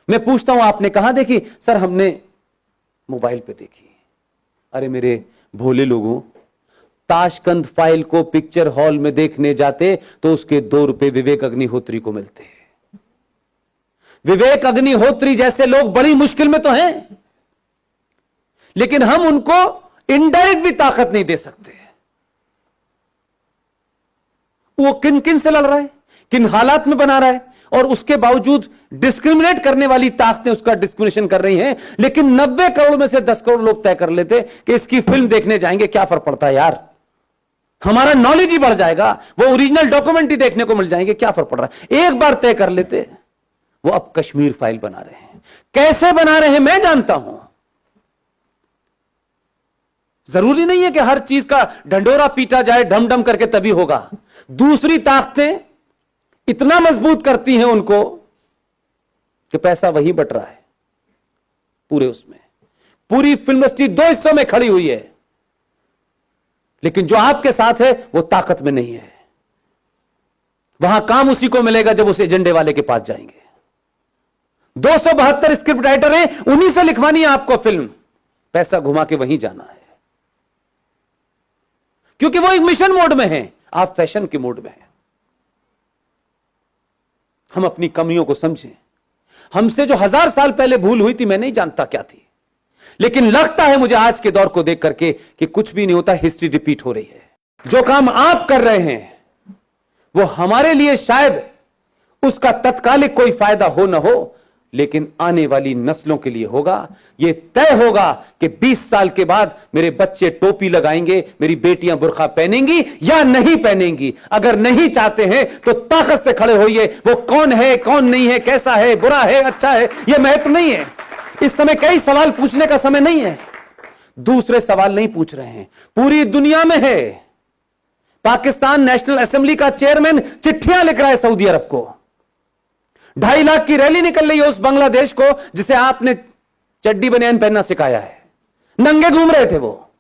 मैं पूछता हूं आपने कहां देखी? सर हमने मोबाइल पे देखी। अरे मेरे भोले लोगों, ताशकंद फाइल को पिक्चर हॉल में देखने जाते तो उसके 2 रुपए विवेक अग्निहोत्री को मिलते हैं। विवेक अग्निहोत्री जैसे लोग बड़ी मुश्किल में तो हैं, लेकिन हम उनको इनडायरेक्ट भी ताकत नहीं दे सकते। वो किन किन से लड़ रहा है, किन हालात में बना रहा है, और उसके बावजूद डिस्क्रिमिनेट करने वाली ताकतें उसका डिस्क्रिमिनेशन कर रही हैं। लेकिन 90 करोड़ में से 10 करोड़ लोग तय कर लेते कि इसकी फिल्म देखने जाएंगे, क्या फर्क पड़ता है यार, हमारा नॉलेज ही बढ़ जाएगा, वो ओरिजिनल डॉक्यूमेंट ही देखने को मिल जाएंगे, क्या फर्क पड़ रहा है। एक बार तय कर लेते। वो अब कश्मीर फाइल बना रहे हैं। कैसे बना रहे हैं मैं जानता हूं। जरूरी नहीं है कि हर चीज का ढंडोरा पीटा जाए ढम ढम करके तभी होगा। दूसरी ताकतें इतना मजबूत करती हैं उनको कि पैसा वही बट रहा है पूरे उसमें। पूरी फिल्म इंडस्ट्री 2 हिस्सों में खड़ी हुई है, लेकिन जो आपके साथ है वो ताकत में नहीं है। वहां काम उसी को मिलेगा जब उस एजेंडे वाले के पास जाएंगे। 272 स्क्रिप्ट राइटर हैं, उन्हीं से लिखवानी है आपको फिल्म, पैसा घुमा के वहीं जाना है, क्योंकि वो एक मिशन मोड में है, आप फैशन के मोड में हैं। हम अपनी कमियों को समझें। हमसे जो 1000 साल पहले भूल हुई थी मैं नहीं जानता क्या थी, लेकिन लगता है मुझे आज के दौर को देख करके कि कुछ भी नहीं होता, हिस्ट्री रिपीट हो रही है। जो काम आप कर रहे हैं वो हमारे लिए शायद उसका तत्कालिक कोई फायदा हो ना हो, लेकिन आने वाली नस्लों के लिए होगा। यह तय होगा कि 20 साल के बाद मेरे बच्चे टोपी लगाएंगे, मेरी बेटियां बुर्का पहनेंगी या नहीं पहनेंगी। अगर नहीं चाहते हैं तो ताकत से खड़े होइए। वो कौन है, कौन नहीं है, कैसा है, बुरा है, अच्छा है, यह महत्व नहीं है। इस समय कई सवाल पूछने का समय नहीं है। दूसरे सवाल नहीं पूछ रहे हैं, पूरी दुनिया में है। पाकिस्तान नेशनल असेंबली का चेयरमैन चिट्ठियां लिख रहा है सऊदी अरब को। 2.5 लाख की रैली निकल रही है उस बांग्लादेश को जिसे आपने चड्डी बनियान पहनना सिखाया है। नंगे घूम रहे थे वो,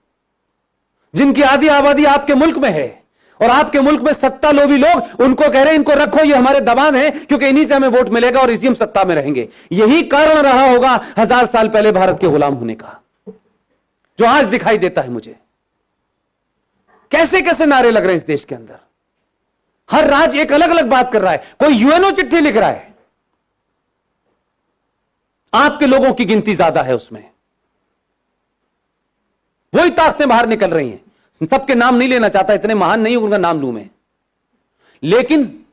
जिनकी आधी आबादी आपके मुल्क में है, और आपके मुल्क में सत्ता लोभी लोग उनको कह रहे हैं इनको रखो, ये हमारे दबान है, क्योंकि इन्हीं से हमें वोट मिलेगा और इसी हम सत्ता में रहेंगे। यही कारण रहा होगा 1000 साल पहले भारत के गुलाम होने का, जो आज दिखाई देता है मुझे। कैसे कैसे नारे लग रहे हैं इस देश के अंदर। हर राज्य एक अलग अलग बात कर रहा है। कोई यूएनओ चिट्ठी लिख रहा है, आपके लोगों की गिनती ज्यादा है उसमें। वही ताकतें बाहर निकल रही हैं। सबके नाम नहीं लेना चाहता, इतने महान नहीं उनका नाम लूं मैं, लेकिन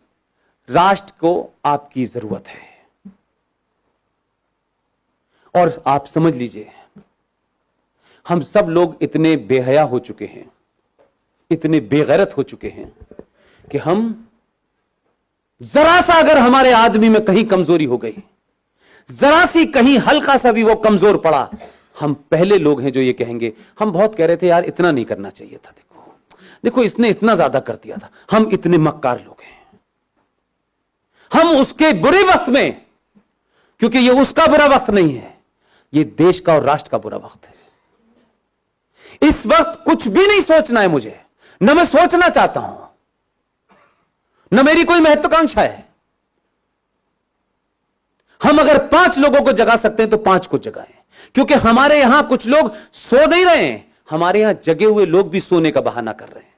राष्ट्र को आपकी जरूरत है। और आप समझ लीजिए, हम सब लोग इतने बेहया हो चुके हैं, इतने बेगैरत हो चुके हैं कि हम जरा सा अगर हमारे आदमी में कहीं कमजोरी हो गई, जरा सी कहीं हल्का सा भी वो कमजोर पड़ा, हम पहले लोग हैं जो ये कहेंगे। हम बहुत कह रहे थे यार इतना नहीं करना चाहिए था, देखो देखो इसने इतना ज्यादा कर दिया था, हम इतने मक्कार लोग हैं। हम उसके बुरे वक्त में, क्योंकि ये उसका बुरा वक्त नहीं है, ये देश का और राष्ट्र का बुरा वक्त है। इस वक्त कुछ भी नहीं सोचना है मुझे, न मैं सोचना चाहता हूं, न मेरी कोई महत्वाकांक्षा है। हम अगर 5 लोगों को जगा सकते हैं तो 5 को जगाएं, क्योंकि हमारे यहां कुछ लोग सो नहीं रहे हैं, हमारे यहां जगे हुए लोग भी सोने का बहाना कर रहे हैं।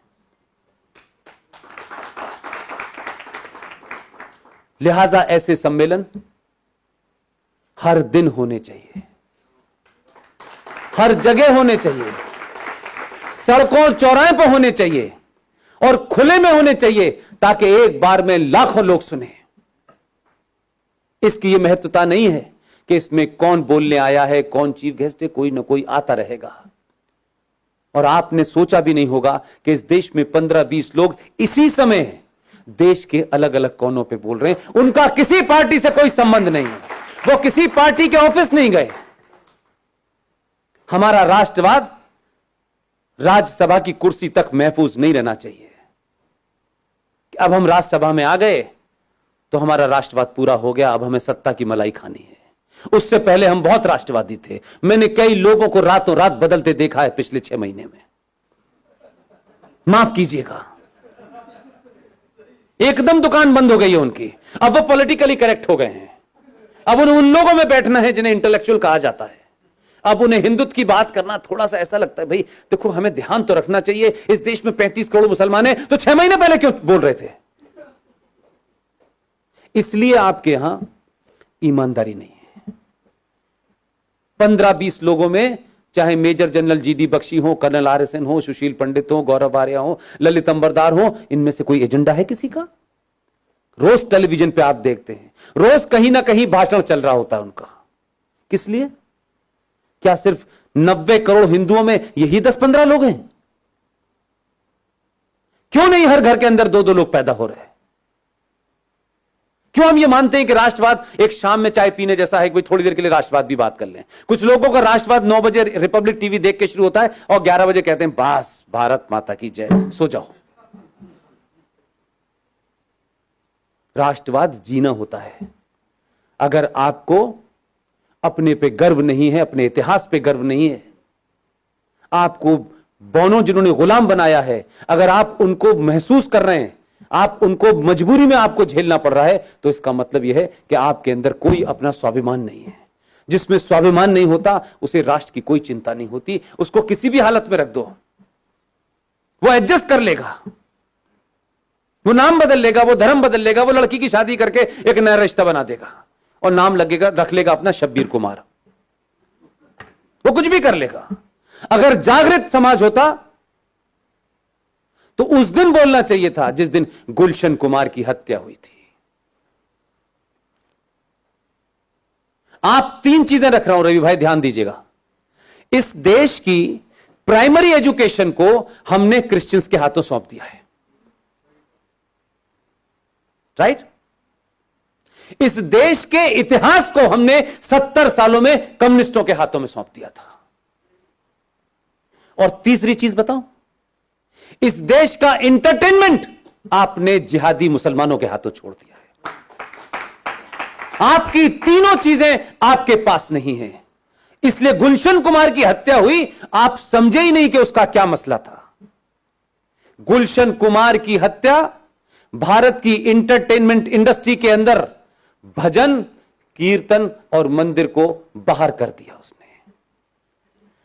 लिहाजा ऐसे सम्मेलन हर दिन होने चाहिए, हर जगह होने चाहिए, सड़कों चौराहे पर होने चाहिए और खुले में होने चाहिए, ताकि एक बार में लाखों लोग सुने। इसकी यह महत्वता नहीं है कि इसमें कौन बोलने आया है, कौन चीफ गेस्ट है, कोई ना कोई आता रहेगा। और आपने सोचा भी नहीं होगा कि इस देश में 15-20 लोग इसी समय देश के अलग अलग कोनों पे बोल रहे हैं। उनका किसी पार्टी से कोई संबंध नहीं है, वो किसी पार्टी के ऑफिस नहीं गए। हमारा राष्ट्रवाद राज्यसभा की कुर्सी तक महफूज नहीं रहना चाहिए। अब हम राज्यसभा में आ गए तो हमारा राष्ट्रवाद पूरा हो गया, अब हमें सत्ता की मलाई खानी है। उससे पहले हम बहुत राष्ट्रवादी थे। मैंने कई लोगों को रातों रात बदलते देखा है पिछले 6 महीने में, माफ कीजिएगा। एकदम दुकान बंद हो गई है उनकी, अब वो पॉलिटिकली करेक्ट हो गए हैं। अब उन लोगों में बैठना है जिन्हें इंटेलेक्चुअल कहा जाता है। अब उन्हें हिंदुत्व की बात करना थोड़ा सा ऐसा लगता है, भाई देखो हमें ध्यान तो रखना चाहिए, इस देश में 35 करोड़ मुसलमान हैं, तो 6 महीने पहले क्यों बोल रहे थे? इसलिए आपके यहां ईमानदारी नहीं है। 15-20 लोगों में, चाहे मेजर जनरल जीडी बख्शी हो, कर्नल RSN हो, सुशील पंडित हो, गौरव आर्या हो, ललित अंबरदार हो, इनमें से कोई एजेंडा है किसी का? रोज टेलीविजन पे आप देखते हैं, रोज कहीं ना कहीं भाषण चल रहा होता है उनका। किस लिए? क्या सिर्फ 90 करोड़ हिंदुओं में यही 10-15 लोग हैं? क्यों नहीं हर घर के अंदर 2-2 लोग पैदा हो रहे हैं? क्यों हम ये मानते हैं कि राष्ट्रवाद एक शाम में चाय पीने जैसा है कि थोड़ी देर के लिए राष्ट्रवाद भी बात कर लें? कुछ लोगों का राष्ट्रवाद 9 बजे रिपब्लिक टीवी देख के शुरू होता है और 11 बजे कहते हैं बस भारत माता की जय, सो जाओ। राष्ट्रवाद जीना होता है। अगर आपको अपने पे गर्व नहीं है, अपने इतिहास पे गर्व नहीं है, आपको बौनों जिन्होंने गुलाम बनाया है, अगर आप उनको महसूस कर रहे हैं, आप उनको मजबूरी में आपको झेलना पड़ रहा है, तो इसका मतलब यह है कि आपके अंदर कोई अपना स्वाभिमान नहीं है। जिसमें स्वाभिमान नहीं होता उसे राष्ट्र की कोई चिंता नहीं होती। उसको किसी भी हालत में रख दो, वो एडजस्ट कर लेगा, वो नाम बदल लेगा, वो धर्म बदल लेगा, वो लड़की की शादी करके एक नया रिश्ता बना देगा और नाम लगेगा, रख लेगा अपना शब्बीर कुमार। वो कुछ भी कर लेगा। अगर जागृत समाज होता तो उस दिन बोलना चाहिए था जिस दिन गुलशन कुमार की हत्या हुई थी। आप 3 चीजें रख रहा हूं रवि भाई, ध्यान दीजिएगा। इस देश की प्राइमरी एजुकेशन को हमने क्रिश्चियंस के हाथों सौंप दिया है, राइट? इस देश के इतिहास को हमने 70 सालों में कम्युनिस्टों के हाथों में सौंप दिया था। और तीसरी चीज बताऊं, इस देश का एंटरटेनमेंट आपने जिहादी मुसलमानों के हाथों छोड़ दिया है। आपकी तीनों चीजें आपके पास नहीं है, इसलिए गुलशन कुमार की हत्या हुई, आप समझे ही नहीं कि उसका क्या मसला था। गुलशन कुमार की हत्या भारत की एंटरटेनमेंट इंडस्ट्री के अंदर भजन, कीर्तन और मंदिर को बाहर कर दिया उसने।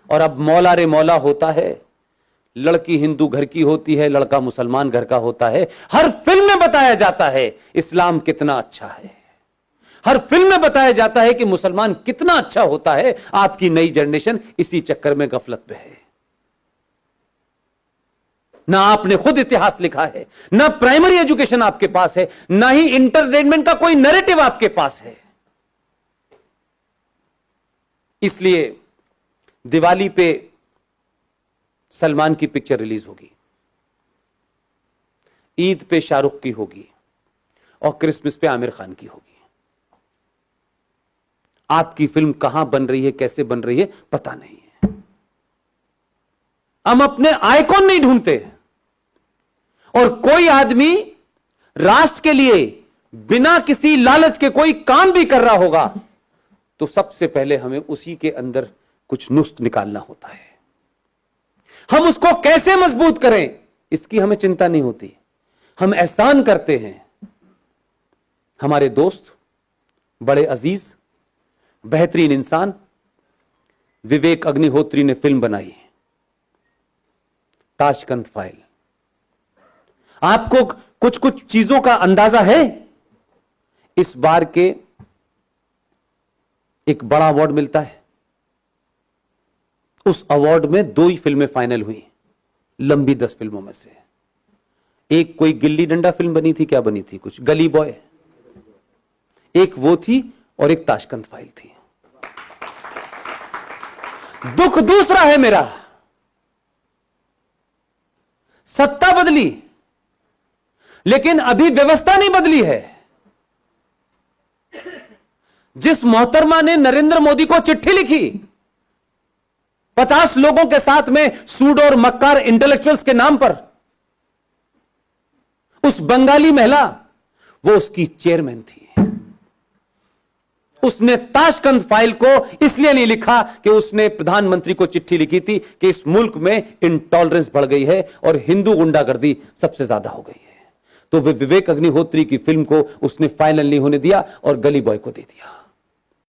और अब मौला रे मौला होता है, लड़की हिंदू घर की होती है, लड़का मुसलमान घर का होता है। हर फिल्म में बताया जाता है इस्लाम कितना अच्छा है, हर फिल्म में बताया जाता है कि मुसलमान कितना अच्छा होता है। आपकी नई जनरेशन इसी चक्कर में गफलत में है। ना आपने खुद इतिहास लिखा है, ना प्राइमरी एजुकेशन आपके पास है, ना ही इंटरटेनमेंट का कोई नैरेटिव आपके पास है। इसलिए दिवाली पे सलमान की पिक्चर रिलीज होगी, ईद पे शाहरुख की होगी और क्रिसमस पे आमिर खान की होगी। आपकी फिल्म कहां बन रही है, कैसे बन रही है, पता नहीं है। हम अपने आइकॉन नहीं ढूंढते। और कोई आदमी राष्ट्र के लिए बिना किसी लालच के कोई काम भी कर रहा होगा तो सबसे पहले हमें उसी के अंदर कुछ नुस्ख निकालना होता है। हम उसको कैसे मजबूत करें इसकी हमें चिंता नहीं होती। हम एहसान करते हैं। हमारे दोस्त, बड़े अजीज, बेहतरीन इंसान विवेक अग्निहोत्री ने फिल्म बनाई ताशकंद फाइल। आपको कुछ कुछ चीजों का अंदाजा है? इस बार के एक बड़ा अवार्ड मिलता है, उस अवार्ड में 2 ही फिल्में फाइनल हुई लंबी 10 फिल्मों में से। एक कोई गिल्ली डंडा फिल्म बनी थी, क्या बनी थी, कुछ गली बॉय, एक वो थी और एक ताशकंद फाइल थी। दुख दूसरा है मेरा, सत्ता बदली लेकिन अभी व्यवस्था नहीं बदली है। जिस मोहतरमा ने नरेंद्र मोदी को चिट्ठी लिखी 50 लोगों के साथ में सूड और मक्कार इंटेलेक्चुअल्स के नाम पर, उस बंगाली महिला वो उसकी चेयरमैन थी। उसने ताशकंद फाइल को इसलिए नहीं लिखा कि उसने प्रधानमंत्री को चिट्ठी लिखी थी कि इस मुल्क में इंटॉलरेंस बढ़ गई है और हिंदू गुंडागर्दी सबसे ज्यादा हो गई है। तो विवेक अग्निहोत्री की फिल्म को उसने फाइनल नहीं होने दिया और गली बॉय को दे दिया।